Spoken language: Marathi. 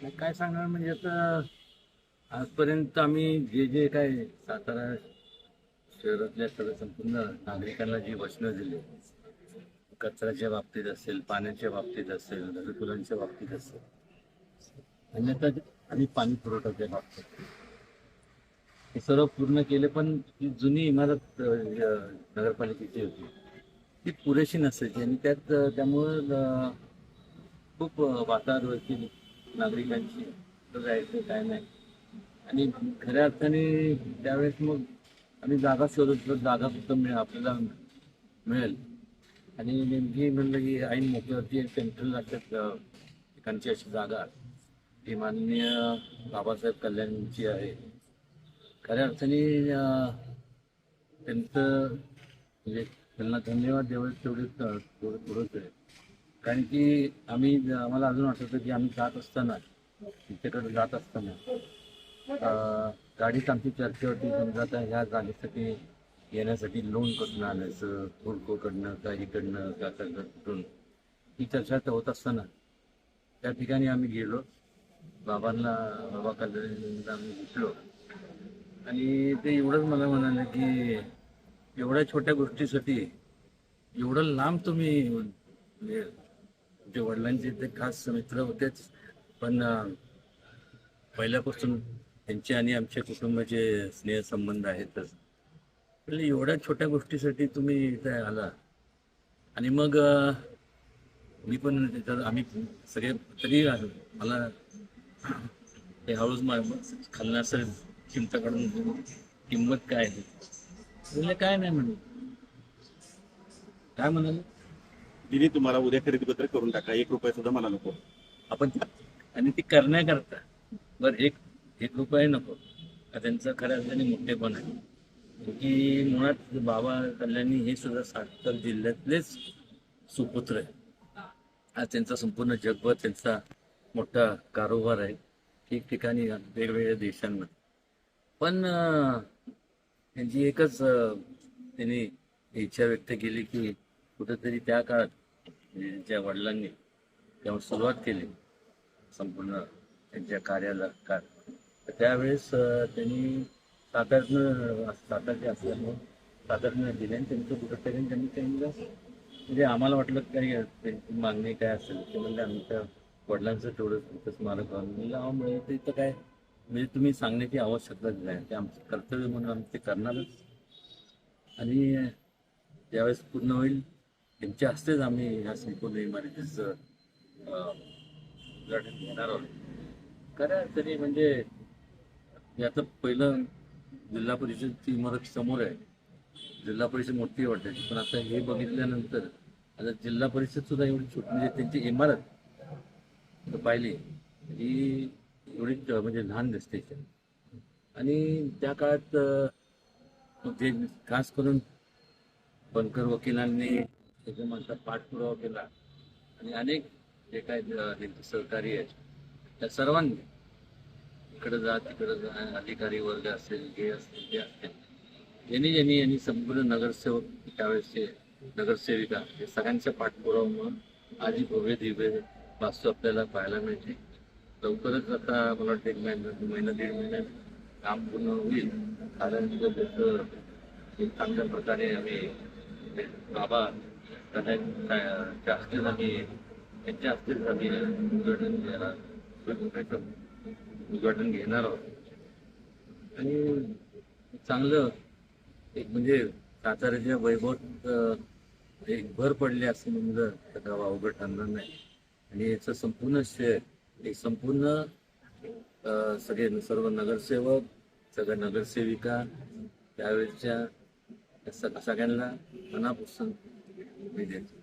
काय सांगणार म्हणजे आता आजपर्यंत आम्ही जे जे काय सातारा शहरातल्या सगळ्या संपूर्ण नागरिकांना जी वचनं दिली, कचऱ्याच्या बाबतीत असेल, पाण्याच्या बाबतीत असेल, घरकुलांच्या बाबतीत असेल, अन्यथा आणि पाणी पुरवठ्याच्या बाबतीत हे सर्व पूर्ण केले, पण ती जुनी इमारत नगरपालिकेची होती ती पुरेशी नसायची आणि त्यामुळं खूप वातावरणावरती नागरिकांची कुठं जायचं काय नाही. आणि खऱ्या अर्थाने त्यावेळेस मग आम्ही जागा शोधत होतो, जागा कुठं आपल्याला मिळेल. आणि नेमकी म्हणलं की ऐन मोक्यावरती एक सेंट्रल अशा ठिकाणची अशी जागा ही माननीय बाबासाहेब कल्याणची आहे. खऱ्या अर्थाने त्यांचं म्हणजे त्यांना धन्यवाद द्यावे तेवढे थोडंच आहे. कारण की आम्हाला अजून आठवतं की आम्ही जात असताना तिच्याकडे जात असताना गाडीत आमची चर्चा होती, समजा आता ह्या जागेसाठी येण्यासाठी लोन कुठून आणायचं, हुडकोकडनं का इकडनं का कुठून, ही चर्चा होत असताना त्या ठिकाणी आम्ही गेलो. बाबा कल्याणला आम्ही भेटलो आणि ते एवढंच मला म्हणाले की एवढ्या छोट्या गोष्टीसाठी एवढं लांब तुम्ही म्हणजे तुमच्या वडिलांचे ते खास मित्र होतेच, पण पहिल्यापासून त्यांचे आणि आमच्या कुटुंबाचे स्नेहसंबंध आहेतच. म्हणजे एवढ्या छोट्या गोष्टीसाठी तुम्ही इथे आला. आणि मग मी पण त्याच्यात आम्ही सगळे तरी मला ते हळूच खाल्लं असं चिंता काढून किंमत काय आहे म्हणजे काय नाही म्हणून काय म्हणाले दिली तुम्हाला उद्या खरेदी पत्र करून टाका, 1 रुपया सुद्धा मला नको. आपण आणि ती करण्याकरता बरं एक एक रुपये नको का त्यांचं खऱ्या अर्थाने मोठेपण आहे की मुळात बाबा कल्याणी हे सुद्धा सातारा जिल्ह्यातलेच सुपुत्र आहे. आज त्यांचा संपूर्ण जगभर त्यांचा मोठा कारोबार आहे ठिकठिकाणी वेगवेगळ्या देशांमध्ये. पण त्यांची एकच त्यांनी इच्छा व्यक्त केली की कुठंतरी त्या काळात म्हणजे ज्या वडिलांनी तेव्हा सुरुवात केली संपूर्ण त्यांच्या कार्याला तर त्यावेळेस त्यांनी सातारचे असल्यामुळे सातारनं दिले आणि त्यांचं कुठंतरी त्यांनी त्यांना म्हणजे आम्हाला वाटलं काही त्यांची मागणी काय असेल ते म्हणजे आमच्या वडिलांचं तेवढं स्मारक म्हणलं ते इथं काय म्हणजे तुम्ही सांगण्याची आवश्यकताच नाही, ते आमचं कर्तव्य म्हणून आम्ही ते करणारच. आणि ज्यावेळेस पूर्ण होईल त्यांच्या हस्तेच आम्ही ह्या संपूर्ण इमारतीचं उद्घाटन घेणार आहोत. खऱ्या तरी म्हणजे याचं पहिलं जिल्हा परिषदची इमारत समोर आहे. जिल्हा परिषद मोठी वाटायची, पण आता हे बघितल्यानंतर आता जिल्हा परिषद सुद्धा एवढी छोटी म्हणजे त्यांची इमारत पाहिली ही एवढी म्हणजे लहान दिसते. आणि त्या काळात जे खास करून बनकर वकिलांनी त्याच्या म्हणतात पाठपुरावा केला आणि अनेक जे काय त्यांचे सहकारी आहेत त्या सर्वांनी इकडं जा तिकडं जा अधिकारी वर्ग असेल हे असतील ते असतील यांनी संपूर्ण नगरसेवक त्यावेळेसचे नगरसेविका हे सगळ्यांच्या पाठपुराव्यामुळे आधी भव्य दिव्य वास्तू आपल्याला पाहायला मिळते. लवकरच आता मला वाटतं एक महिना दीड महिन्यात काम पूर्ण होईल. कारण त्याचं एक चांगल्या प्रकारे आम्ही बाबा त्यांच्या हस्तेच आम्ही त्यांच्या हस्तेच आम्ही उद्घाटन घेणार आहोत. आणि चांगलं एक म्हणजे साताऱ्याच्या वैभवात एक भर पडली असं म्हणलं तर गाव अवघड ठरणार नाही. आणि याचं संपूर्ण श्रेय एक संपूर्ण सर्व नगरसेवक सगळ्या नगरसेविका त्यावेळेसच्या सगळ्यांना मनापासून मी देतो.